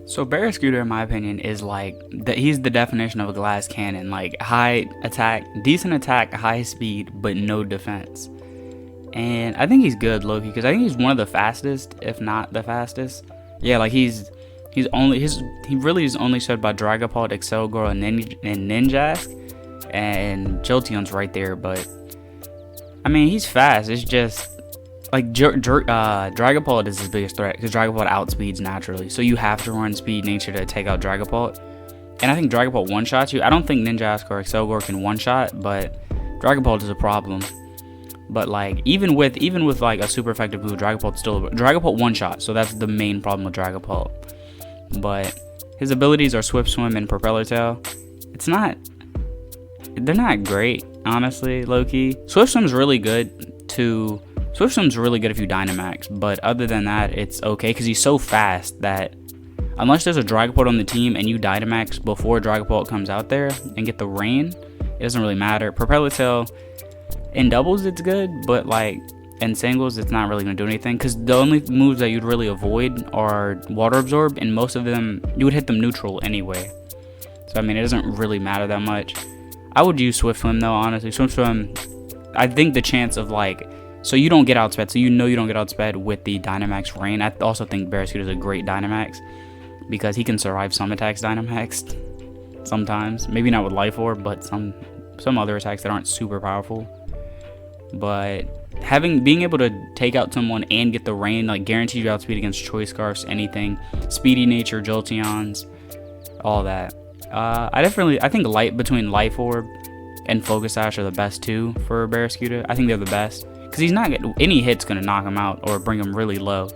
So Barraskewda, in my opinion, is like he's the definition of a glass cannon. Like high attack, decent attack, high speed, but no defense. And I think he's good, Loki, because I think he's one of the fastest, if not the fastest. Yeah, like he really is only served by Dragapult, Excelgor, and Ninjask, and Jolteon's right there. But I mean, he's fast. It's just like Dragapult is his biggest threat because Dragapult outspeeds naturally, so you have to run speed nature to take out Dragapult. And I think Dragapult one-shots you. I don't think Ninjask or Excelgor can one-shot, but Dragapult is a problem. But like even with like a super effective move, Dragapult one-shot, so that's the main problem with Dragapult. But his abilities are Swift Swim and Propeller Tail. They're not great, honestly, low-key. Swift Swim's really good if you Dynamax, but other than that, it's okay because he's so fast that unless there's a Dragapult on the team and you Dynamax before Dragapult comes out there and get the rain, it doesn't really matter. Propeller Tail, in doubles it's good, but like in singles it's not really going to do anything because the only moves that you'd really avoid are Water Absorb, and most of them, you would hit them neutral anyway. So I mean, it doesn't really matter that much. I would use Swift Swim though, honestly. Swift Swim, I think the chance of like, so you don't get outsped, so you know you don't get outsped with the Dynamax Rain. I also think Barraskewda is a great Dynamax because he can survive some attacks Dynamaxed sometimes. Maybe not with Life Orb, but some other attacks that aren't super powerful. But being able to take out someone and get the rain, like, guarantees you outspeed against Choice Scarfs, anything, Speedy Nature, Jolteons, all that. I think between Life Orb and Focus Sash are the best two for Barraskewda. I think they're the best because he's not any hit's gonna knock him out or bring him really low.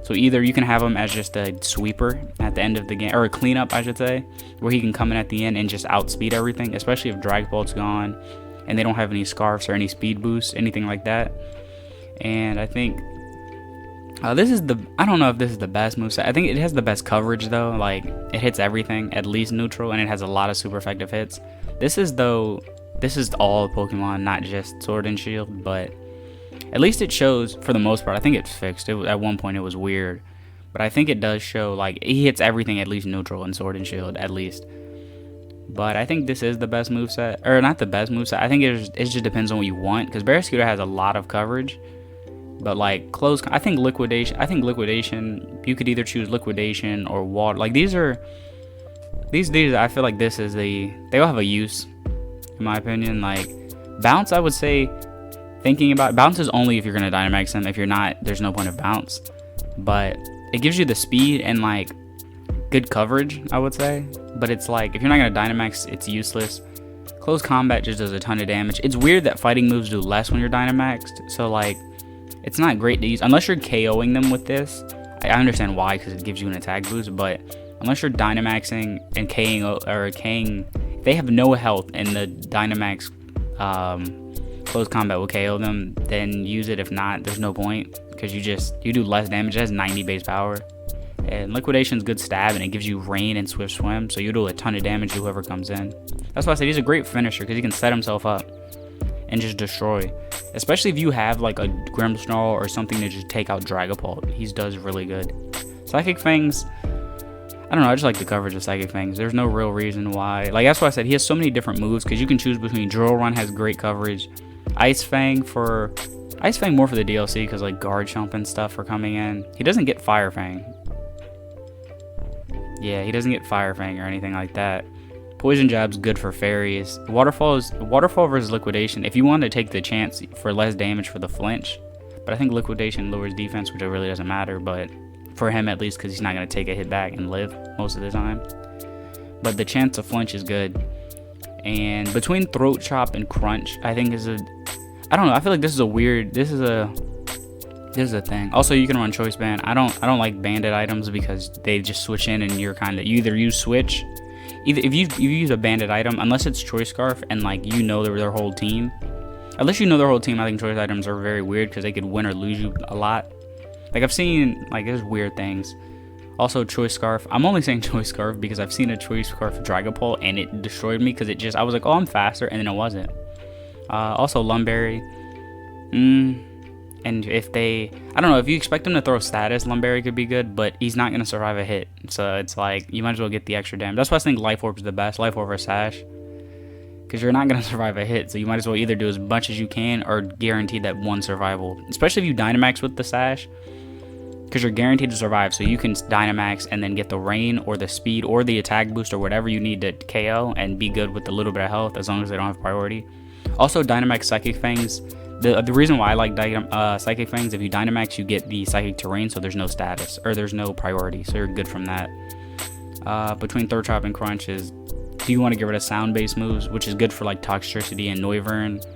So either you can have him as just a sweeper at the end of the game, or a cleanup, I should say, where he can come in at the end and just outspeed everything, especially if Dragapult's gone and they don't have any Scarfs or any speed boosts, anything like that. And I think I don't know if this is the best moveset. I think it has the best coverage though. Like, it hits everything, at least neutral, and it has a lot of super effective hits. This is all Pokemon, not just Sword and Shield, but at least it shows, for the most part. I think it's fixed. At one point it was weird, but I think it does show, like, he hits everything at least neutral in Sword and Shield, at least. But I think this is the best moveset, or not the best moveset. I think it just depends on what you want, because Barraskewda has a lot of coverage. But like I think Liquidation, you could either choose Liquidation or Water. Like, these I feel like they all have a use, in my opinion. Like, Bounce, I would say, Bounce is only if you're going to Dynamax them. If you're not, there's no point of Bounce. But it gives you the speed and like good coverage, I would say. But it's like, if you're not going to Dynamax, it's useless. Close Combat just does a ton of damage. It's weird that fighting moves do less when you're Dynamaxed. So like, it's not great to use unless you're KOing them with this. I understand why, because it gives you an attack boost, but unless you're Dynamaxing and K'ing, they have no health and the Dynamax Close Combat will KO them, then use it. If not, there's no point, because you do less damage. It has 90 base power. And Liquidation's good stab, and it gives you Rain and Swift Swim, so you do a ton of damage to whoever comes in. That's why I said he's a great finisher, because he can set himself up and just destroy. Especially if you have like a Grimmsnarl or something to just take out Dragapult. He does really good. Psychic Fangs, I don't know, I just like the coverage of Psychic Fangs. There's no real reason why. Like, that's why I said he has so many different moves, because you can choose between Drill Run has great coverage. Ice Fang more for the DLC, because like Guard Chump and stuff are coming in. He doesn't get Fire Fang. Yeah, he doesn't get Fire Fang or anything like that. Poison Jab's good for fairies. Waterfall versus Liquidation. If you want to take the chance for less damage for the flinch, but I think Liquidation lowers defense, which it really doesn't matter, but for him at least, because he's not going to take a hit back and live most of the time. But the chance to flinch is good. And between Throat Chop and Crunch, I think I don't know, I feel like this is a thing. Also, you can run Choice Band. I don't like banded items because they just switch in, and you either use Switch. If you use a banded item, unless it's Choice Scarf and like you know their whole team. Unless you know their whole team, I think choice items are very weird because they could win or lose you a lot. Like, I've seen, like, there's weird things. Also, Choice Scarf. I'm only saying Choice Scarf because I've seen a Choice Scarf Dragapult and it destroyed me because I was like, oh, I'm faster, and then it wasn't. Also, Lumberry. And if they, I don't know, if you expect him to throw status, Lumberry could be good, but he's not going to survive a hit. So it's like, you might as well get the extra damage. That's why I think Life Orb is the best, Life Orb or Sash. Because you're not going to survive a hit, so you might as well either do as much as you can or guarantee that one survival. Especially if you Dynamax with the Sash, because you're guaranteed to survive. So you can Dynamax and then get the Rain or the Speed or the Attack Boost or whatever you need to KO and be good with a little bit of health as long as they don't have priority. Also, Dynamax Psychic Fangs. The reason why I like Psychic Fangs, if you Dynamax, you get the Psychic Terrain, so there's no status, or there's no priority, so you're good from that. Between Third Chop and Crunch is, do you want to get rid of sound-based moves, which is good for like Toxtricity and Noivern,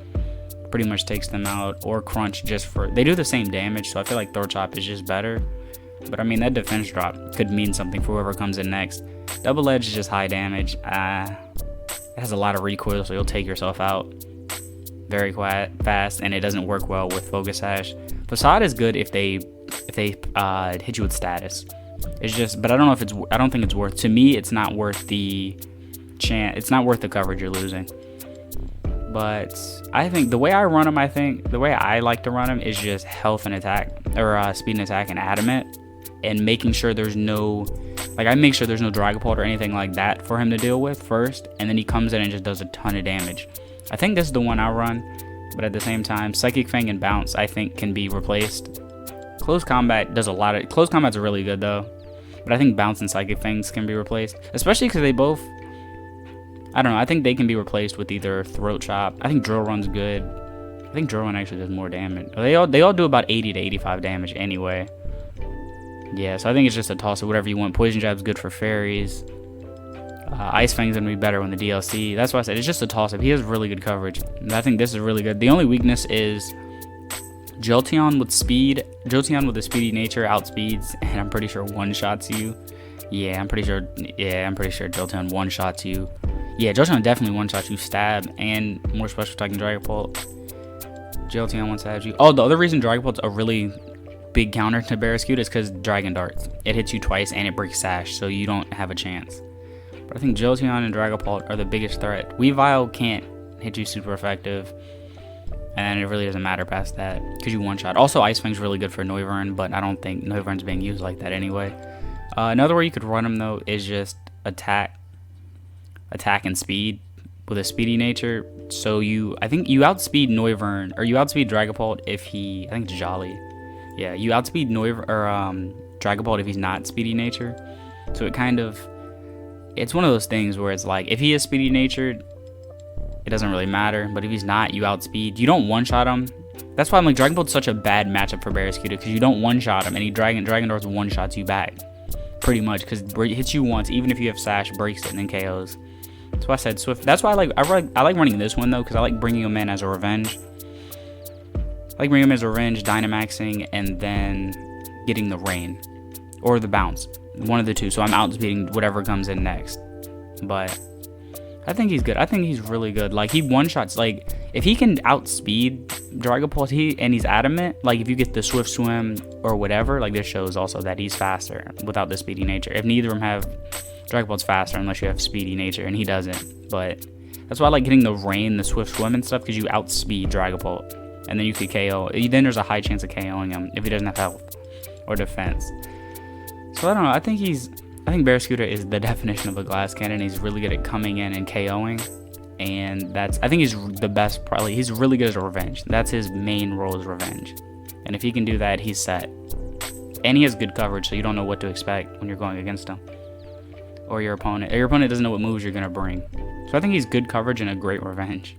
pretty much takes them out, or Crunch just for, they do the same damage, so I feel like Third Chop is just better. But I mean, that defense drop could mean something for whoever comes in next. Double Edge is just high damage. It has a lot of recoil, so you'll take yourself out very fast, and it doesn't work well with Focus Sash. Facade is good if they hit you with status. It's just, but I don't know if I don't think it's worth, to me it's not worth the it's not worth the coverage you're losing. But I think the way I run them, the way I like to run them is just health and attack, or speed and attack and adamant, and making sure there's no, like I make sure there's no Dragapult or anything like that for him to deal with first, and then he comes in and just does a ton of damage. I think this is the one I run, but at the same time, Psychic Fang and Bounce I think can be replaced. Close Combat does a lot of, Close Combat's really good though, but I think Bounce and Psychic Fangs can be replaced, especially because they both, I don't know, I think they can be replaced with either Throat Chop. I think Drill Run's good. I think Drill Run actually does more damage. They all do about 80 to 85 damage anyway. Yeah, so I think it's just a toss of whatever you want. Poison Jab's good for fairies. Ice Fang's gonna be better on the DLC. That's why I said it's just a toss-up. He has really good coverage, and I think this is really good. The only weakness is Jolteon with speed. Jolteon with a speedy nature outspeeds, and I'm pretty sure one-shots you. Yeah, I'm pretty sure Jolteon one-shots you. Yeah, Jolteon definitely one-shots you. Stab and more special attacking Dragapult. Jolteon one-stabs you. Oh, the other reason Dragapult's a really big counter to Barraskewda is because Dragon Darts. It hits you twice and it breaks Sash, so you don't have a chance. But I think Jolteon and Dragapult are the biggest threat. Weavile can't hit you super effective, and it really doesn't matter past that because you one-shot. Also, Ice Fang's really good for Noivern, but I don't think Noivern's being used like that anyway. Another way you could run him though is just attack and speed with a speedy nature. So I think you outspeed Noivern, or you outspeed Dragapult if I think it's Jolly. Yeah, you outspeed Noivern or Dragapult if he's not speedy nature. So it's one of those things where it's like, if he is speedy natured, it doesn't really matter, but if he's not, you outspeed. You don't one-shot him. That's why I'm like, Dragapult's such a bad matchup for Barraskewda, because you don't one-shot him, and he Dragon Darts one-shots you back, pretty much, because it hits you once, even if you have Sash, breaks it, and then KOs. That's why I said Swift. That's why I like running this one, though, because I like bringing him in as a revenge. I like bringing him as a revenge, Dynamaxing, and then getting the Rain, or the Bounce. One of the two, so I'm outspeeding whatever comes in next. But I think he's good. I think he's really good. Like, he one-shots, like, if he can outspeed Dragapult, and he's adamant, like, if you get the Swift Swim or whatever, like, this shows also that he's faster without the speedy nature. If neither of them have, Dragapult's faster unless you have speedy nature, and he doesn't. But that's why I like getting the Rain, the Swift Swim and stuff, because you outspeed Dragapult, and then you could KO. Then there's a high chance of KOing him if he doesn't have health or defense. So I don't know, I think Barraskewda is the definition of a glass cannon. He's really good at coming in and KOing, and I think he's the best, probably. He's really good as a revenge. That's his main role, is revenge. And if he can do that, he's set. And he has good coverage, so you don't know what to expect when you're going against him. Or your opponent. Your opponent doesn't know what moves you're going to bring. So I think he's good coverage and a great revenge.